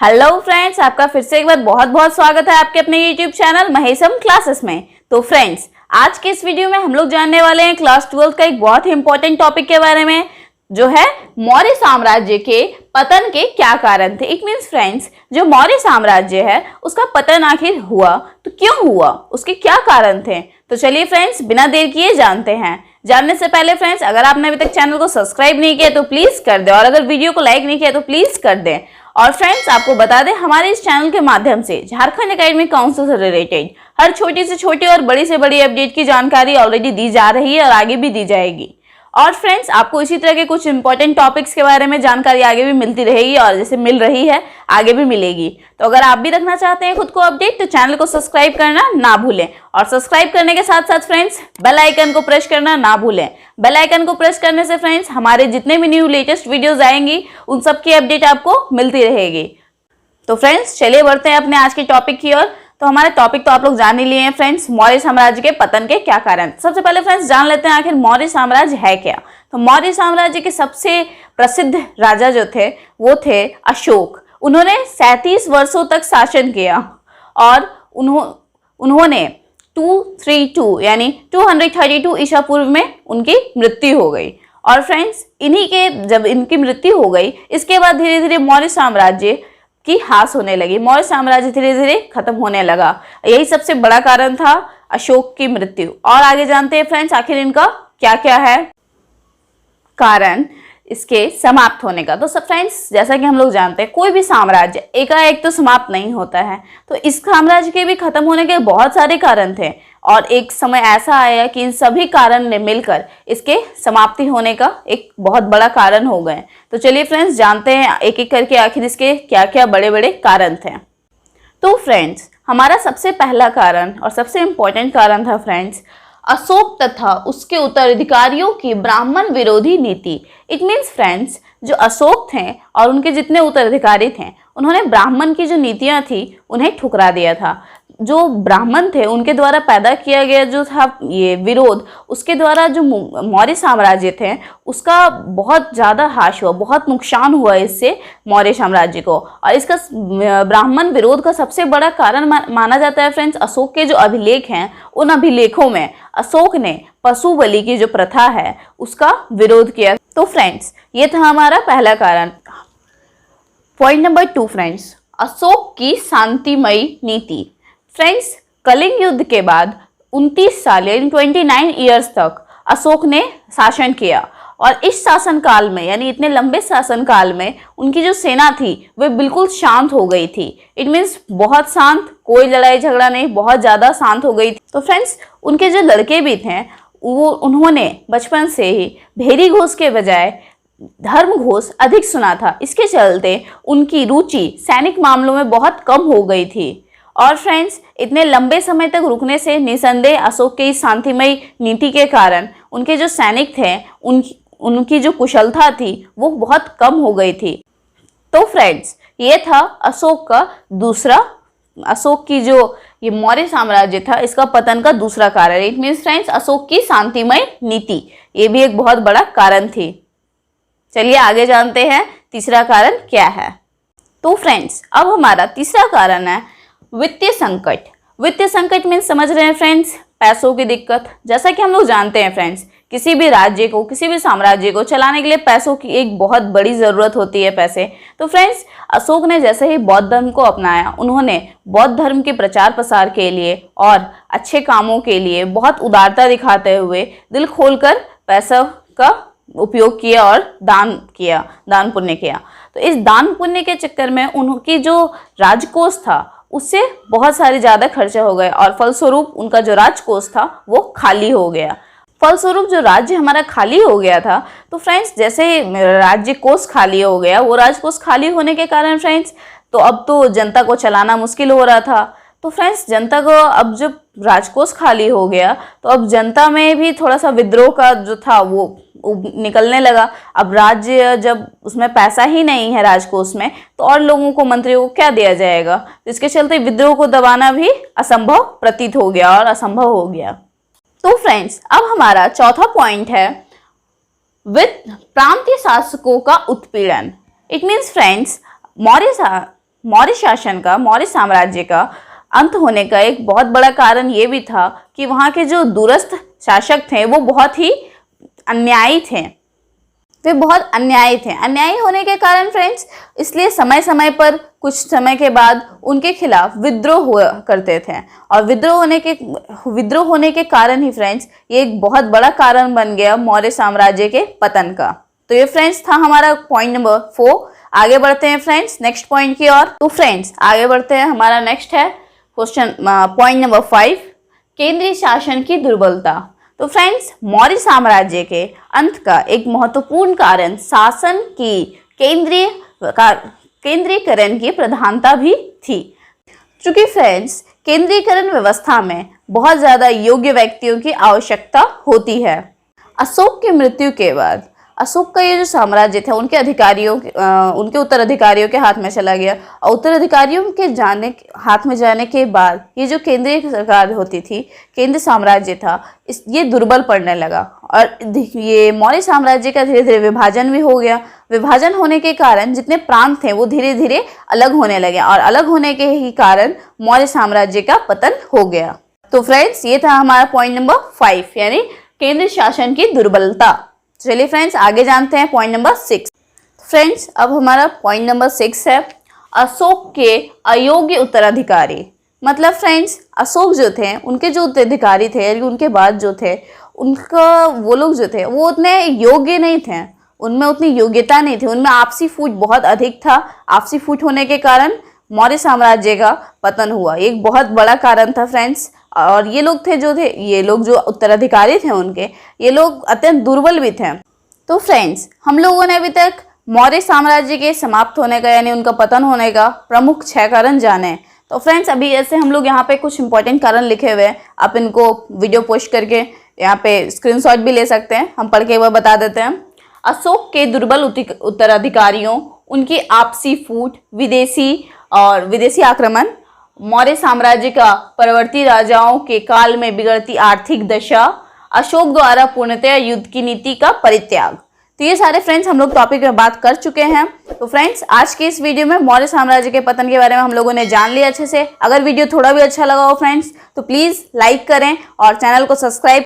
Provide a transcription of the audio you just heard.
Hello friends, आपका फिर से एक बार बहुत बहुत स्वागत है आपके अपने यूट्यूब चैनल महेशम क्लासेस में। तो फ्रेंड्स, आज के इस वीडियो में हम लोग जानने वाले हैं क्लास 12 का एक बहुत ही इंपॉर्टेंट टॉपिक के बारे में, जो है मौर्य साम्राज्य के पतन के क्या कारण थे। इट मीन्स फ्रेंड्स, जो मौर्य साम्राज्य है उसका पतन आखिर हुआ तो क्यों हुआ, उसके क्या कारण थे। तो चलिए फ्रेंड्स, बिना देर किए जानते हैं। जानने से पहले फ्रेंड्स, अगर आपने अभी तक चैनल को सब्सक्राइब नहीं किया तो प्लीज कर दें, और अगर वीडियो को लाइक नहीं किया तो प्लीज कर दें। और फ्रेंड्स, आपको बता दें, हमारे इस चैनल के माध्यम से झारखंड एकेडमिक काउंसिल से रिलेटेड हर छोटी से छोटी और बड़ी से बड़ी अपडेट की जानकारी ऑलरेडी दी जा रही है और आगे भी दी जाएगी। और फ्रेंड्स, आपको इसी तरह के कुछ इंपॉर्टेंट टॉपिक्स के बारे में जानकारी आगे भी मिलती रहेगी, और जैसे मिल रही है आगे भी मिलेगी। तो अगर आप भी रखना चाहते हैं खुद को अपडेट, तो चैनल को सब्सक्राइब करना ना भूलें, और सब्सक्राइब करने के साथ साथ फ्रेंड्स बेल आइकन को प्रेस करना ना भूलें। बेल आइकन को प्रेस करने से फ्रेंड्स हमारे जितने भी न्यू लेटेस्ट वीडियोज आएंगी उन सब की अपडेट आपको मिलती रहेगी। तो फ्रेंड्स, चलिए बढ़ते हैं अपने आज के टॉपिक की ओर। तो हमारे टॉपिक तो आप लोग जान ही लिए हैं फ्रेंड्स, मौर्य साम्राज्य के पतन के क्या कारण। सबसे पहले फ्रेंड्स जान लेते हैं आखिर मौर्य साम्राज्य है क्या। तो मौर्य साम्राज्य के सबसे प्रसिद्ध राजा जो थे वो थे अशोक। उन्होंने 37 वर्षों तक शासन किया, और उन्होंने 232 यानी 232 ईसा पूर्व में उनकी मृत्यु हो गई। और फ्रेंड्स, इन्हीं के जब इनकी मृत्यु हो गई, इसके बाद धीरे धीरे मौर्य साम्राज्य की ह्रास होने लगी, मौर्य साम्राज्य धीरे धीरे खत्म होने लगा। यही सबसे बड़ा कारण था अशोक की मृत्यु। और आगे जानते हैं फ्रेंड्स आखिर इनका क्या क्या है कारण इसके समाप्त होने का। तो सब फ्रेंड्स, जैसा कि हम लोग जानते हैं, कोई भी साम्राज्य एकाएक तो समाप्त नहीं होता है। तो इस साम्राज्य के भी खत्म होने के बहुत सारे कारण थे, और एक समय ऐसा आया कि इन सभी कारण ने मिलकर इसके समाप्ति होने का एक बहुत बड़ा कारण हो गए। तो चलिए फ्रेंड्स, जानते हैं एक एक करके आखिर इसके क्या क्या बड़े बड़े कारण थे। तो फ्रेंड्स, हमारा सबसे पहला कारण और सबसे इंपॉर्टेंट कारण था फ्रेंड्स, अशोक तथा उसके उत्तराधिकारियों की ब्राह्मण विरोधी नीति। इट मीन्स फ्रेंड्स, जो अशोक थे और उनके जितने उत्तराधिकारी थे, उन्होंने ब्राह्मण की जो नीतियां थी उन्हें ठुकरा दिया था। जो ब्राह्मण थे उनके द्वारा पैदा किया गया जो था ये विरोध, उसके द्वारा जो मौर्य साम्राज्य थे उसका बहुत ज़्यादा ह्रास हुआ, बहुत नुकसान हुआ इससे मौर्य साम्राज्य को। और इसका ब्राह्मण विरोध का सबसे बड़ा कारण माना जाता है फ्रेंड्स, अशोक के जो अभिलेख हैं उन अभिलेखों में अशोक ने पशु बलि की जो प्रथा है उसका विरोध किया। तो फ्रेंड्स, ये था हमारा पहला कारण। पॉइंट नंबर 2 फ्रेंड्स, अशोक की शांतिमयी नीति। फ्रेंड्स, कलिंग युद्ध के बाद 29 साल यानी 29 ईयर्स तक अशोक ने शासन किया, और इस शासन काल में यानी इतने लंबे शासन काल में उनकी जो सेना थी वह बिल्कुल शांत हो गई थी। इट मीन्स बहुत शांत, कोई लड़ाई झगड़ा नहीं, बहुत ज़्यादा शांत हो गई थी। तो फ्रेंड्स, उनके जो लड़के भी थे उन्होंने बचपन से ही भेरी घोष के बजाय धर्म घोष अधिक सुना था। इसके चलते उनकी रुचि सैनिक मामलों में बहुत कम हो गई थी। और फ्रेंड्स, इतने लंबे समय तक रुकने से निसंदेह अशोक के इस शांतिमय नीति के कारण उनके जो सैनिक थे उनकी जो कुशलता थी वो बहुत कम हो गई थी। तो फ्रेंड्स, ये था अशोक का दूसरा, अशोक की जो ये मौर्य साम्राज्य था इसका पतन का दूसरा कारण। इट मीन्स फ्रेंड्स, अशोक की शांतिमय नीति, ये भी एक बहुत बड़ा कारण थी। चलिए आगे जानते हैं तीसरा कारण क्या है। तो फ्रेंड्स, अब हमारा तीसरा कारण है वित्तीय संकट। वित्तीय संकट मीन्स समझ रहे हैं फ्रेंड्स, पैसों की दिक्कत। जैसा कि हम लोग जानते हैं फ्रेंड्स, किसी भी राज्य को, किसी भी साम्राज्य को चलाने के लिए पैसों की एक बहुत बड़ी ज़रूरत होती है, पैसे। तो फ्रेंड्स, अशोक ने जैसे ही बौद्ध धर्म को अपनाया, उन्होंने बौद्ध धर्म के प्रचार प्रसार के लिए और अच्छे कामों के लिए बहुत उदारता दिखाते हुए दिल खोलकर पैसा का उपयोग किया और दान पुण्य किया। तो इस दान पुण्य के चक्कर में उनकी जो राजकोष था उससे बहुत सारे ज़्यादा खर्चा हो गए, और फलस्वरूप उनका जो राजकोष था वो खाली हो गया। फलस्वरूप जो राज्य हमारा खाली हो गया था, तो फ्रेंड्स जैसे राज्य कोष खाली हो गया, वो राजकोष खाली होने के कारण फ्रेंड्स तो अब तो जनता को चलाना मुश्किल हो रहा था। तो फ्रेंड्स, जनता को अब जब राजकोष खाली हो गया तो अब जनता में भी थोड़ा सा विद्रोह का जो था वो निकलने लगा। अब राज्य जब उसमें पैसा ही नहीं है राजकोष में, तो और लोगों को, मंत्रियों को क्या दिया जाएगा। तो इसके चलते विद्रोह को दबाना भी असंभव प्रतीत हो गया और असंभव हो गया। तो फ्रेंड्स, अब हमारा चौथा पॉइंट है प्रांतीय शासकों का उत्पीड़न। It means friends, Maurya Maurya शासन का, मौर्य साम्राज्य का अंत होने का एक बहुत बड़ा कारण ये भी था कि वहाँ के जो दूरस्थ शासक थे वो बहुत ही अन्यायी थे। वे बहुत अन्यायी थे। अन्यायी होने के कारण फ्रेंड्स, इसलिए समय समय पर कुछ समय के बाद उनके खिलाफ विद्रोह हुआ करते थे, और विद्रोह होने के कारण ही फ्रेंड्स ये एक बहुत बड़ा कारण बन गया मौर्य साम्राज्य के पतन का। तो ये फ्रेंड्स था हमारा पॉइंट नंबर 4। आगे बढ़ते हैं फ्रेंड्स नेक्स्ट पॉइंट की ओर। तो फ्रेंड्स आगे बढ़ते हैं, हमारा नेक्स्ट है क्वेश्चन पॉइंट नंबर 5, केंद्रीय शासन की दुर्बलता। तो फ्रेंड्स, मौर्य साम्राज्य के अंत का एक महत्वपूर्ण कारण शासन की केंद्रीकरण की प्रधानता भी थी। चूंकि फ्रेंड्स, केंद्रीकरण व्यवस्था में बहुत ज़्यादा योग्य व्यक्तियों की आवश्यकता होती है। अशोक की मृत्यु के बाद अशोक का ये जो साम्राज्य था उनके उत्तराधिकारियों के हाथ में चला गया, और उत्तराधिकारियों के हाथ में जाने के बाद ये जो केंद्रीय सरकार होती थी, केंद्र साम्राज्य था, ये दुर्बल पड़ने लगा, और ये मौर्य साम्राज्य का धीरे धीरे विभाजन भी हो गया। विभाजन होने के कारण जितने प्रांत थे वो धीरे धीरे अलग होने लगे, और अलग होने के ही कारण मौर्य साम्राज्य का पतन हो गया। तो फ्रेंड्स, ये था हमारा पॉइंट नंबर 5, यानी केंद्र शासन की दुर्बलता। चलिए फ्रेंड्स आगे जानते हैं पॉइंट नंबर 6। फ्रेंड्स, अब हमारा पॉइंट नंबर 6 है अशोक के अयोग्य उत्तराधिकारी। मतलब फ्रेंड्स, अशोक जो थे उनके जो उत्तराधिकारी थे, यानी उनके बाद जो थे वो लोग जो थे वो उतने योग्य नहीं थे, उनमें उतनी योग्यता नहीं थी, उनमें आपसी फूट बहुत अधिक था। आपसी फूट होने के कारण मौर्य साम्राज्य का पतन हुआ, एक बहुत बड़ा कारण था फ्रेंड्स। और ये लोग जो उत्तराधिकारी थे उनके, ये लोग अत्यंत दुर्बल भी थे। तो फ्रेंड्स, हम लोगों ने अभी तक मौर्य साम्राज्य के समाप्त होने का, यानी उनका पतन होने का प्रमुख 6 कारण जाने। तो फ्रेंड्स, अभी ऐसे हम लोग यहाँ पे कुछ इंपॉर्टेंट कारण लिखे हुए हैं, आप इनको वीडियो पोस्ट करके यहाँ पे स्क्रीनशॉट भी ले सकते हैं, हम पढ़ के वह बता देते हैं। अशोक के दुर्बल उत्तराधिकारियों, उनकी आपसी फूट, विदेशी आक्रमण, मौर्य साम्राज्य का परवर्ती राजाओं के काल में बिगड़ती आर्थिक दशा, अशोक द्वारा पूर्णतः युद्ध की नीति का परित्याग। तो ये सारे फ्रेंड्स हम लोग टॉपिक में बात कर चुके हैं। तो फ्रेंड्स, आज के इस वीडियो में मौर्य साम्राज्य के पतन के बारे में हम लोगों ने जान लिया अच्छे से। अगर वीडियो थोड़ा भी अच्छा लगा हो फ्रेंड्स, तो प्लीज़ लाइक करें और चैनल को सब्सक्राइब